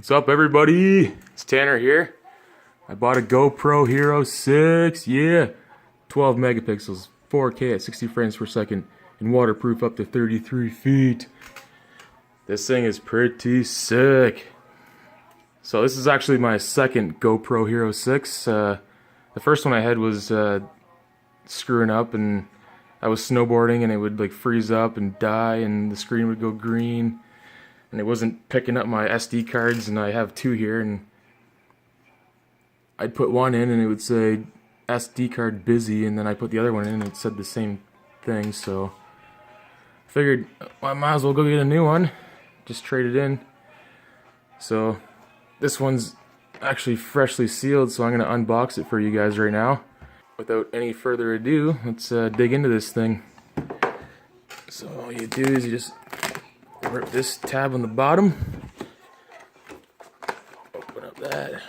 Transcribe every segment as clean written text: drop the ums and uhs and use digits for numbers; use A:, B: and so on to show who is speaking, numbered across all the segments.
A: What's up, everybody? It's Tanner here. I bought a GoPro Hero 6, yeah. 12 megapixels, 4K at 60 frames per second, and waterproof up to 33 feet. This thing is pretty sick. So this is actually my second GoPro Hero 6. The first one I had was screwing up, and I was snowboarding and it would like freeze up and die and the screen would go green. And it wasn't picking up my SD cards, and I have two here, and I'd put one in and it would say SD card busy, and then I put the other one in and it said the same thing. So I figured I might as well go get a new one, just trade it in. So this one's actually freshly sealed, so I'm going to unbox it for you guys right now. Without any further ado, let's dig into this thing. So all you do is you just rip this tab on the bottom, open up that,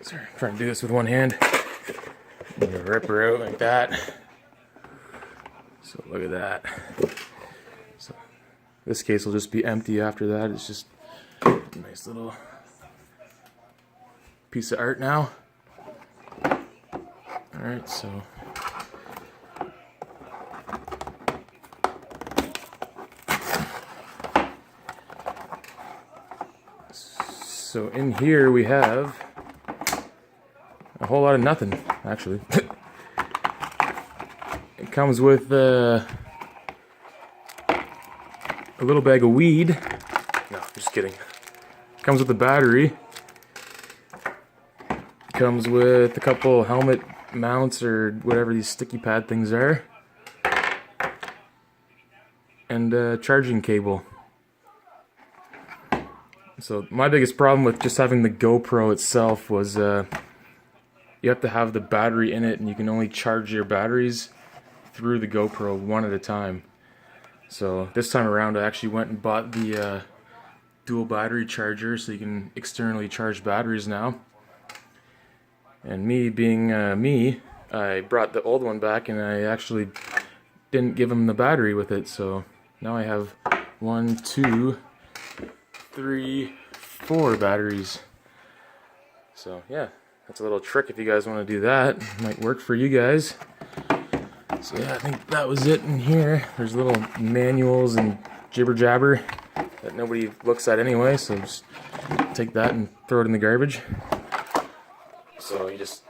A: sorry, I'm trying to do this with one hand, and you rip her out like that. So look at that. So this case will just be empty after that. It's just a nice little piece of art now. Alright, so in here we have a whole lot of nothing, actually. It comes with a little bag of weed. No, just kidding. It comes with a battery. It comes with a couple helmet mounts or whatever these sticky pad things are. And a charging cable. So my biggest problem with just having the GoPro itself was you have to have the battery in it, and you can only charge your batteries through the GoPro one at a time. So this time around I actually went and bought the dual battery charger, so you can externally charge batteries now. And me being me, I brought the old one back and I actually didn't give him the battery with it, so now I have 1, 2, 3, 4 batteries. So yeah, that's a little trick if you guys want to do that. It might work for you guys. So yeah, I think that was it in here. There's little manuals and jibber jabber that nobody looks at anyway, so just take that and throw it in the garbage. So you just,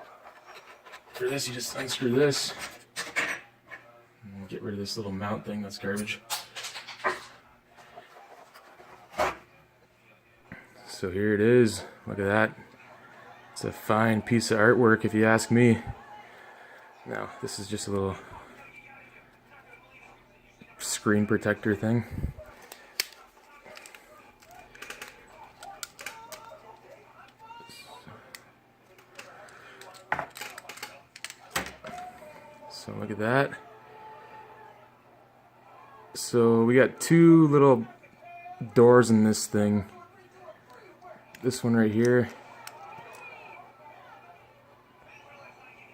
A: for this, you just unscrew this and get rid of this little mount thing. That's garbage. So here it is. Look at that. It's a fine piece of artwork if you ask me. Now, this is just a little screen protector thing. So look at that. So we got two little doors in this thing. This one right here,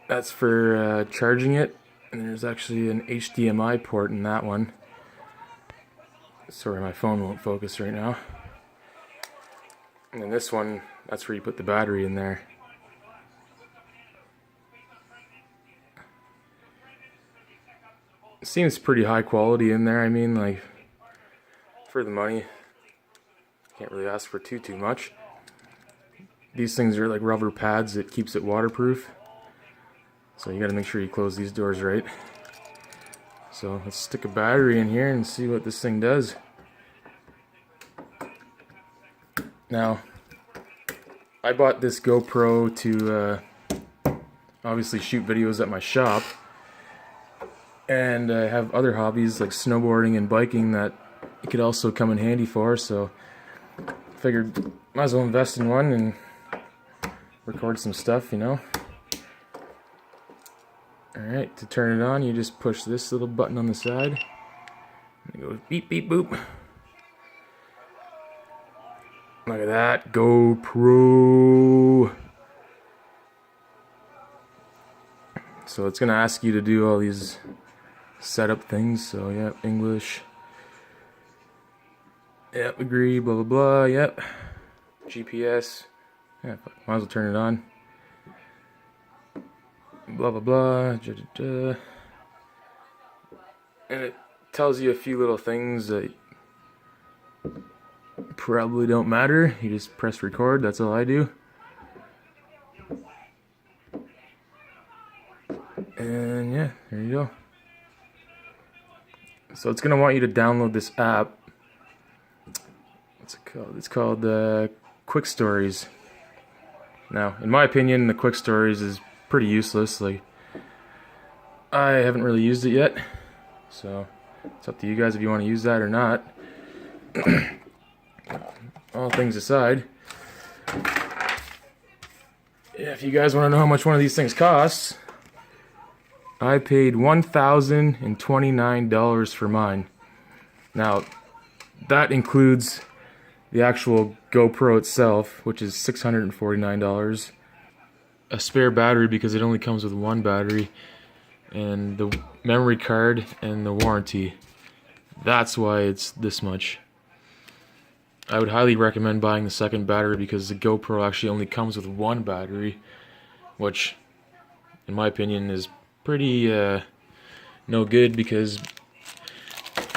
A: that's for charging it, and there's actually an HDMI port in that one. Sorry, my phone won't focus right now. And then this one, that's where you put the battery in there. It seems pretty high quality in there. I mean, like, for the money, can't really ask for too much. These things are like rubber pads that keeps it waterproof. So you gotta make sure you close these doors right. So let's stick a battery in here and see what this thing does. Now, I bought this GoPro to obviously shoot videos at my shop. And I have other hobbies like snowboarding and biking that it could also come in handy for. So I figured might as well invest in one and record some stuff, you know. Alright, to turn it on, you just push this little button on the side. And it goes beep, beep, boop. Look at that, GoPro. So it's going to ask you to do all these setup things. So yeah, English. Yep, agree, blah blah blah, yep. GPS. Yeah, might as well turn it on. Blah blah blah. And it tells you a few little things that probably don't matter. You just press record, that's all I do. And yeah, there you go. So it's gonna want you to download this app. What's it called? It's called Quick Stories. Now, in my opinion, the Quick Stories is pretty useless. Like, I haven't really used it yet, so it's up to you guys if you want to use that or not. All things aside, if you guys want to know how much one of these things costs, I paid $1,029 for mine. Now, that includes the actual GoPro itself, which is $649, a spare battery because it only comes with one battery, and the memory card and the warranty. That's why it's this much. I would highly recommend buying the second battery because the GoPro actually only comes with one battery, which, in my opinion, is pretty no good because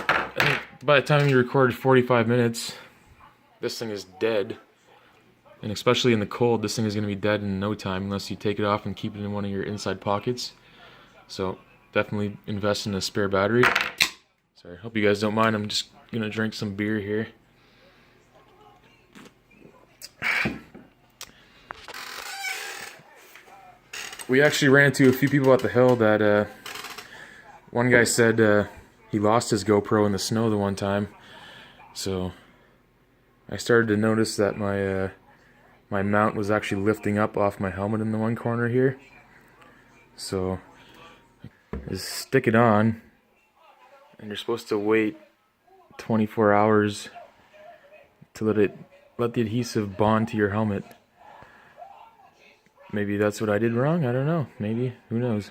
A: I think by the time you record 45 minutes, this thing is dead. And especially in the cold, this thing is going to be dead in no time unless you take it off and keep it in one of your inside pockets. So definitely invest in a spare battery. Sorry, hope you guys don't mind. I'm just going to drink some beer here. We actually ran into a few people at the hill that one guy said he lost his GoPro in the snow the one time. So I started to notice that my my mount was actually lifting up off my helmet in the one corner here. So just stick it on, and you're supposed to wait 24 hours to let the adhesive bond to your helmet. Maybe that's what I did wrong, I don't know. Maybe, who knows.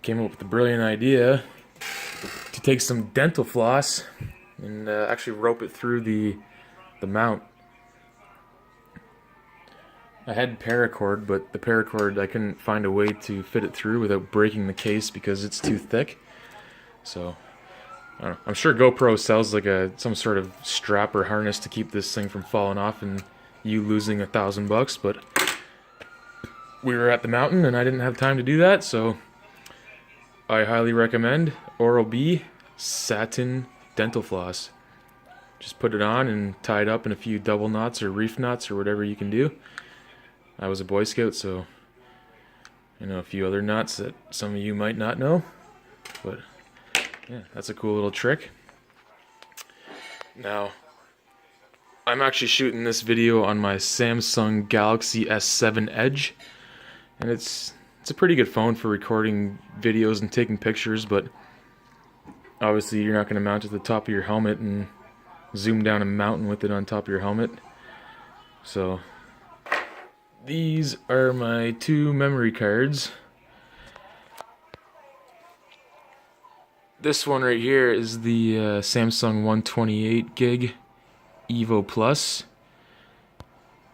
A: Came up with the brilliant idea to take some dental floss and actually rope it through the mount. I had paracord, but the paracord, I couldn't find a way to fit it through without breaking the case because it's too thick. So, I don't know. I'm sure GoPro sells like some sort of strap or harness to keep this thing from falling off and you losing $1,000, but we were at the mountain and I didn't have time to do that, so I highly recommend Oral-B Satin Dental Floss. Just put it on and tie it up in a few double knots or reef knots or whatever you can do. I was a Boy Scout, so I know a few other knots that some of you might not know, but yeah, that's a cool little trick. Now, I'm actually shooting this video on my Samsung Galaxy S7 Edge, and it's a pretty good phone for recording videos and taking pictures, but obviously you're not going to mount it to the top of your helmet and zoom down a mountain with it on top of your helmet. So these are my two memory cards. This one right here is the Samsung 128 gig Evo Plus,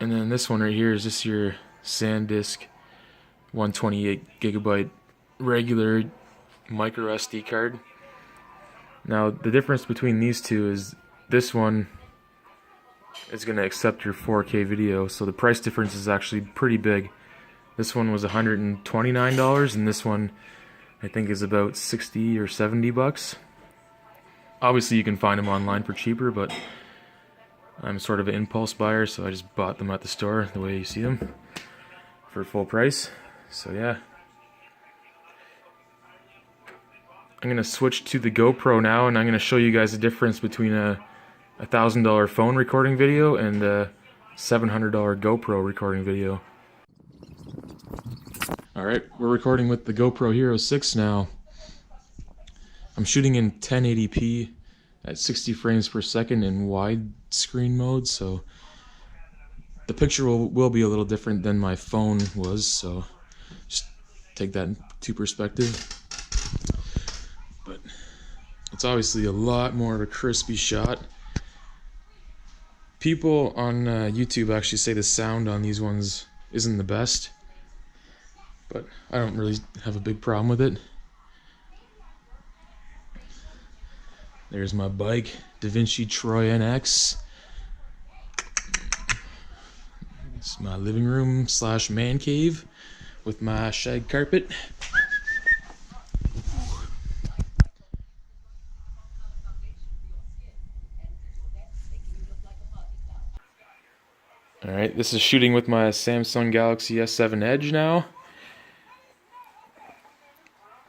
A: and then this one right here is just your SanDisk 128 gigabyte regular micro SD card. Now the difference between these two is this one is going to accept your 4K video, so the price difference is actually pretty big. This one was $129 and this one I think is about 60 or 70 bucks. Obviously you can find them online for cheaper, but I'm sort of an impulse buyer, so I just bought them at the store the way you see them for full price. So yeah, I'm going to switch to the GoPro now, and I'm going to show you guys the difference between a $1,000 phone recording video and a $700 GoPro recording video. Alright, we're recording with the GoPro Hero 6 now. I'm shooting in 1080p at 60 frames per second in widescreen mode, so the picture will be a little different than my phone was, so just take that into perspective. But it's obviously a lot more of a crispy shot. People on YouTube actually say the sound on these ones isn't the best, but I don't really have a big problem with it. There's my bike, DaVinci Troy NX. It's my living room / man cave with my shag carpet. Alright, this is shooting with my Samsung Galaxy S7 Edge now.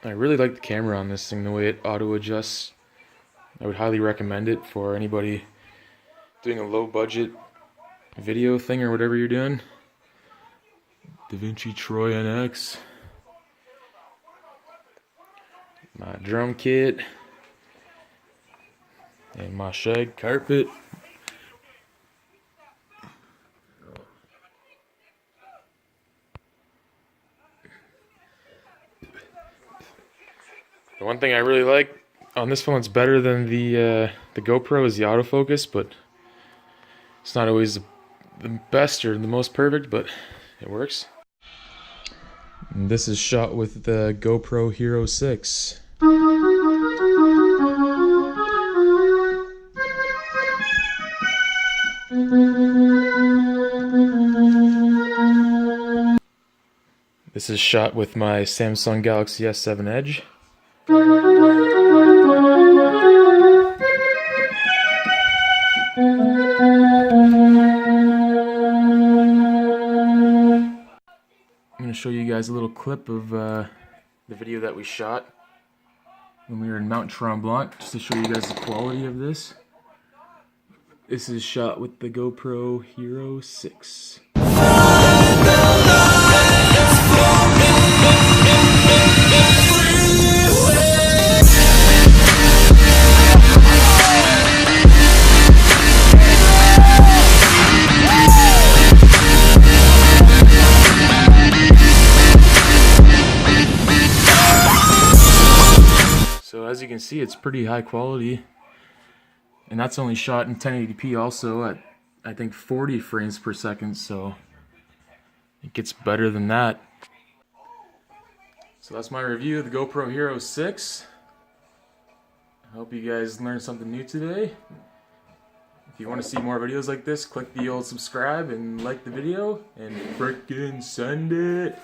A: I really like the camera on this thing, the way it auto adjusts. I would highly recommend it for anybody doing a low budget video thing or whatever you're doing. DaVinci Troy NX. My drum kit. And my shag carpet. The one thing I really like on this phone, it's better than the GoPro, is the autofocus, but it's not always the best or the most perfect, but it works. And this is shot with the GoPro Hero 6. This is shot with my Samsung Galaxy S7 Edge. I'm going to show you guys a little clip of the video that we shot when we were in Mount Tremblant, just to show you guys the quality of this. This is shot with the GoPro Hero 6. So as you can see, it's pretty high quality, and that's only shot in 1080p also at I think 40 frames per second, so it gets better than that. So that's my review of the GoPro Hero 6. I hope you guys learned something new today. If you want to see more videos like this, click the old subscribe and like the video, and frickin' send it!